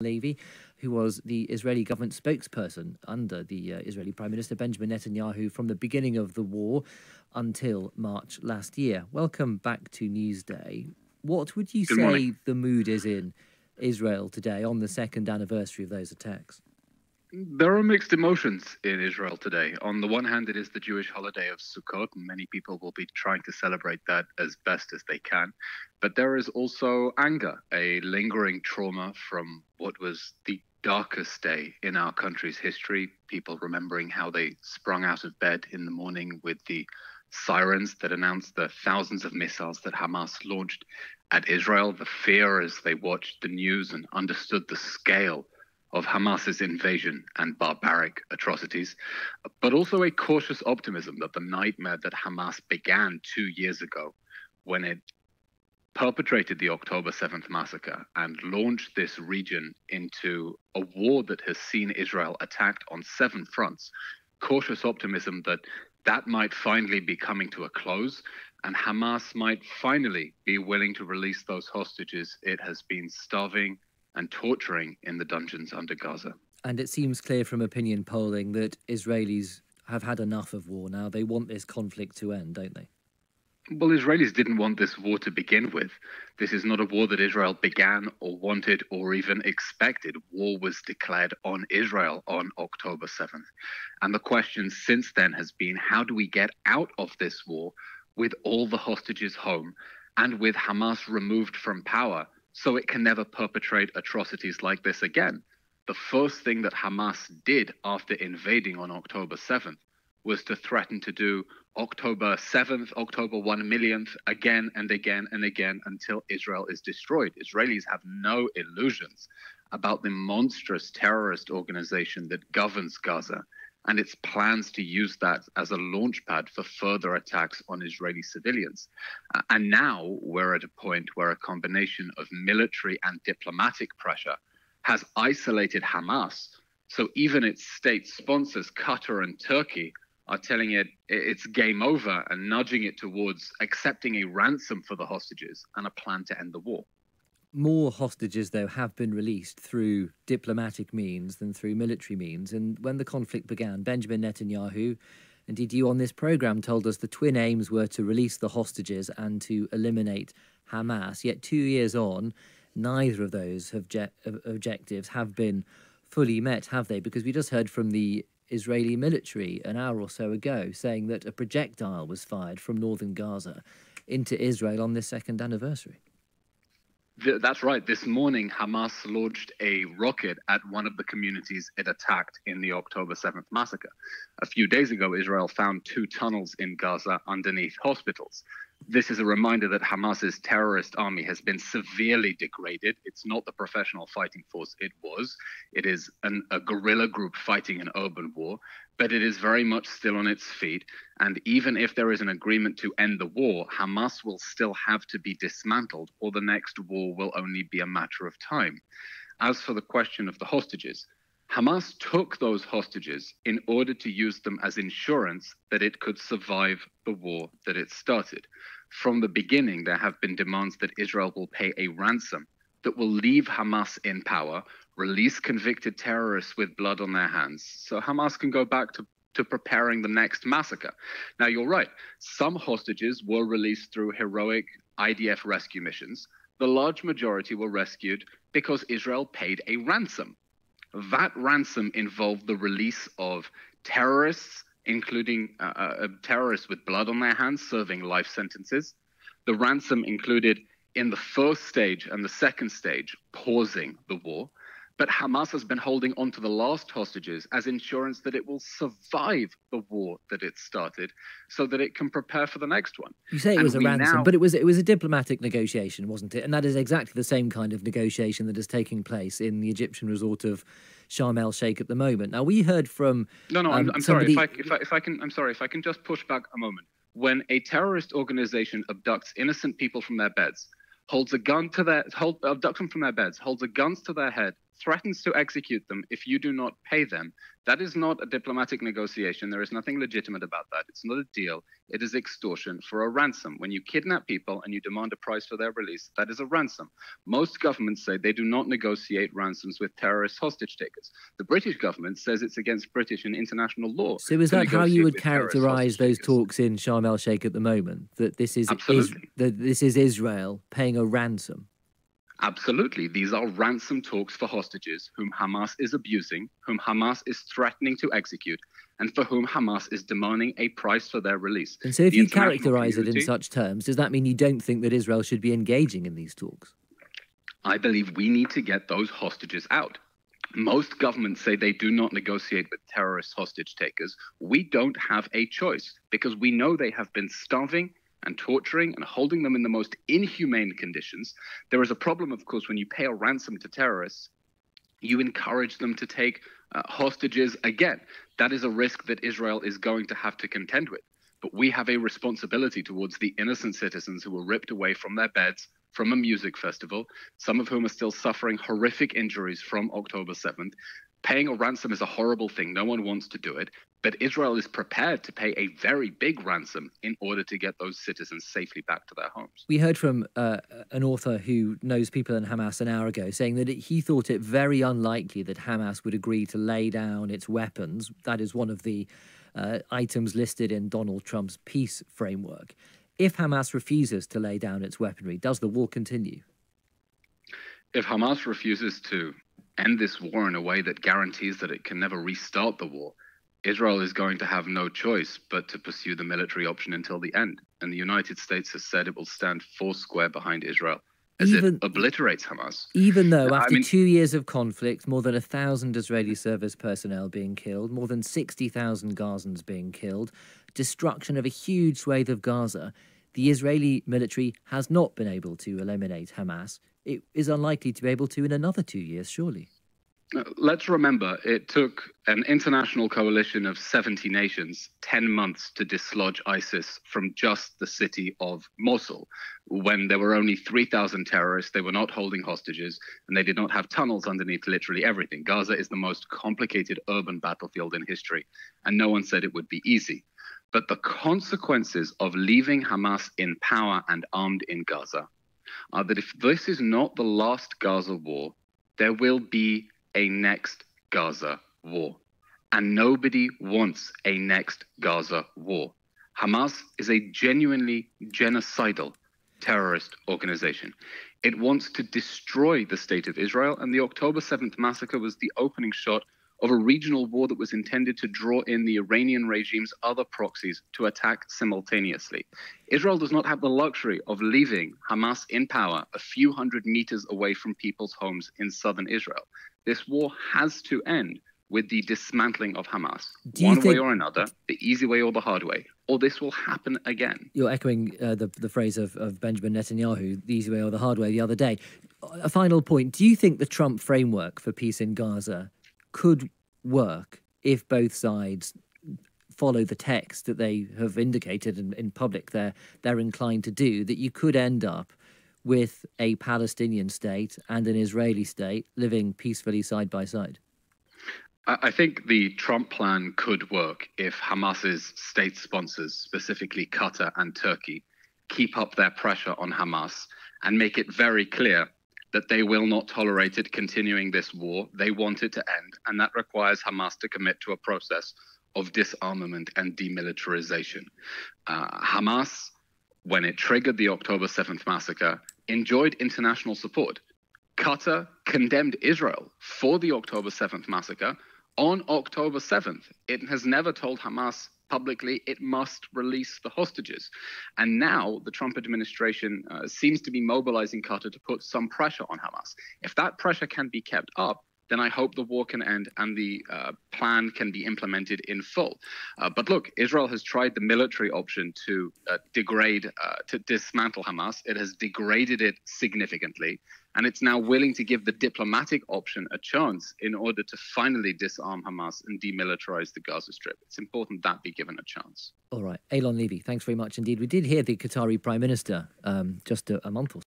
Levy, who was the Israeli government spokesperson under the Israeli Prime Minister Benjamin Netanyahu from the beginning of the war until March last year. Welcome back to Newsday. What would you say the mood is in Israel today on the second anniversary of those attacks? There are mixed emotions in Israel today. On the one hand, it is the Jewish holiday of Sukkot, and many people will be trying to celebrate that as best as they can. But there is also anger, a lingering trauma from what was the darkest day in our country's history. People remembering how they sprung out of bed in the morning with the sirens that announced the thousands of missiles that Hamas launched at Israel, the fear as they watched the news and understood the scale of Hamas's invasion and barbaric atrocities, but also a cautious optimism that the nightmare that Hamas began 2 years ago when it perpetrated the October 7th massacre and launched this region into a war that has seen Israel attacked on 7 fronts, cautious optimism that that might finally be coming to a close and Hamas might finally be willing to release those hostages it has been starving and torturing in the dungeons under Gaza. And it seems clear from opinion polling that Israelis have had enough of war now. They want this conflict to end, don't they? Well, Israelis didn't want this war to begin with. This is not a war that Israel began or wanted or even expected. War was declared on Israel on October 7th. And the question since then has been, how do we get out of this war with all the hostages home and with Hamas removed from power, so it can never perpetrate atrocities like this again? The first thing that Hamas did after invading on October 7th was to threaten to do October 7th, October 1 millionth, again and again and again until Israel is destroyed. Israelis have no illusions about the monstrous terrorist organization that governs Gaza and its plans to use that as a launchpad for further attacks on Israeli civilians. And now we're at a point where a combination of military and diplomatic pressure has isolated Hamas. So even its state sponsors, Qatar and Turkey, are telling it it's game over and nudging it towards accepting a ransom for the hostages and a plan to end the war. More hostages, though, have been released through diplomatic means than through military means. And when the conflict began, Benjamin Netanyahu, indeed you on this programme, told us the twin aims were to release the hostages and to eliminate Hamas. Yet 2 years on, neither of those objectives have been fully met, have they? Because we just heard from the Israeli military an hour or so ago saying that a projectile was fired from northern Gaza into Israel on this second anniversary. That's right. This morning, Hamas launched a rocket at one of the communities it attacked in the October 7th massacre. A few days ago, Israel found 2 tunnels in Gaza underneath hospitals. This is a reminder that Hamas's terrorist army has been severely degraded. It's not the professional fighting force it was. It is a guerrilla group fighting an urban war, but it is very much still on its feet. And even if there is an agreement to end the war, Hamas will still have to be dismantled, or the next war will only be a matter of time. As for the question of the hostages, Hamas took those hostages in order to use them as insurance that it could survive the war that it started. From the beginning, there have been demands that Israel will pay a ransom that will leave Hamas in power, release convicted terrorists with blood on their hands, so Hamas can go back to preparing the next massacre. Now, you're right. Some hostages were released through heroic IDF rescue missions. The large majority were rescued because Israel paid a ransom. That ransom involved the release of terrorists, including terrorists with blood on their hands serving life sentences. The ransom included, in the first stage and the second stage, pausing the war. But Hamas has been holding on to the last hostages as insurance that it will survive the war that it started so that it can prepare for the next one. You say it was a ransom, but it was a diplomatic negotiation, wasn't it? And that is exactly the same kind of negotiation that is taking place in the Egyptian resort of Sharm el-Sheikh at the moment. Now, we heard from... I'm sorry. If I can just push back a moment. When a terrorist organization abducts innocent people from their beds, abducts them from their beds, holds a gun to their head, threatens to execute them if you do not pay them. That is not a diplomatic negotiation. There is nothing legitimate about that. It's not a deal. It is extortion for a ransom. When you kidnap people and you demand a price for their release, that is a ransom. Most governments say they do not negotiate ransoms with terrorist hostage takers. The British government says it's against British and international law. So is that how you would characterize those talks in Sharm el-Sheikh at the moment? That this is Israel paying a ransom? Absolutely. These are ransom talks for hostages whom Hamas is abusing, whom Hamas is threatening to execute, and for whom Hamas is demanding a price for their release. And so if you characterize it in such terms, does that mean you don't think that Israel should be engaging in these talks? I believe we need to get those hostages out. Most governments say they do not negotiate with terrorist hostage takers. We don't have a choice because we know they have been starving and torturing and holding them in the most inhumane conditions. There is a problem, of course, when you pay a ransom to terrorists, you encourage them to take hostages again. That is a risk that Israel is going to have to contend with. But we have a responsibility towards the innocent citizens who were ripped away from their beds from a music festival, some of whom are still suffering horrific injuries from October 7th. Paying a ransom is a horrible thing. No one wants to do it. But Israel is prepared to pay a very big ransom in order to get those citizens safely back to their homes. We heard from an author who knows people in Hamas an hour ago saying that he thought it very unlikely that Hamas would agree to lay down its weapons. That is one of the items listed in Donald Trump's peace framework. If Hamas refuses to lay down its weaponry, does the war continue? If Hamas refuses to end this war in a way that guarantees that it can never restart the war, Israel is going to have no choice but to pursue the military option until the end. And the United States has said it will stand foursquare behind Israel as it obliterates Hamas. Even though after 2 years of conflict, more than 1,000 Israeli service personnel being killed, more than 60,000 Gazans being killed, destruction of a huge swathe of Gaza, the Israeli military has not been able to eliminate Hamas. It is unlikely to be able to in another 2 years, surely. Let's remember, it took an international coalition of 70 nations 10 months to dislodge ISIS from just the city of Mosul. When there were only 3,000 terrorists, they were not holding hostages, and they did not have tunnels underneath literally everything. Gaza is the most complicated urban battlefield in history, and no one said it would be easy. But the consequences of leaving Hamas in power and armed in Gaza are that if this is not the last Gaza war, there will be a next Gaza war. And nobody wants a next Gaza war. Hamas is a genuinely genocidal terrorist organization. It wants to destroy the state of Israel, and the October 7th massacre was the opening shot of a regional war that was intended to draw in the Iranian regime's other proxies to attack simultaneously. Israel does not have the luxury of leaving Hamas in power a few hundred meters away from people's homes in southern Israel. This war has to end with the dismantling of Hamas, one way or another, the easy way or the hard way, or this will happen again. You're echoing the phrase of Benjamin Netanyahu, the easy way or the hard way, the other day. A final point. Do you think the Trump framework for peace in Gaza could work if both sides follow the text that they have indicated in public they're inclined to do, that you could end up with a Palestinian state and an Israeli state living peacefully side by side? I think the Trump plan could work if Hamas's state sponsors, specifically Qatar and Turkey, keep up their pressure on Hamas and make it very clear that they will not tolerate it continuing this war. They want it to end, and that requires Hamas to commit to a process of disarmament and demilitarization. Hamas, when it triggered the October 7th massacre, enjoyed international support. Qatar condemned Israel for the October 7th massacre on October 7th. It has never told Hamas publicly it must release the hostages. And now the Trump administration seems to be mobilizing Qatar to put some pressure on Hamas. If that pressure can be kept up, then I hope the war can end and the plan can be implemented in full. But look, Israel has tried the military option to dismantle Hamas. It has degraded it significantly. And it's now willing to give the diplomatic option a chance in order to finally disarm Hamas and demilitarize the Gaza Strip. It's important that be given a chance. All right. Eylon Levy, thanks very much indeed. We did hear the Qatari Prime Minister just a month or so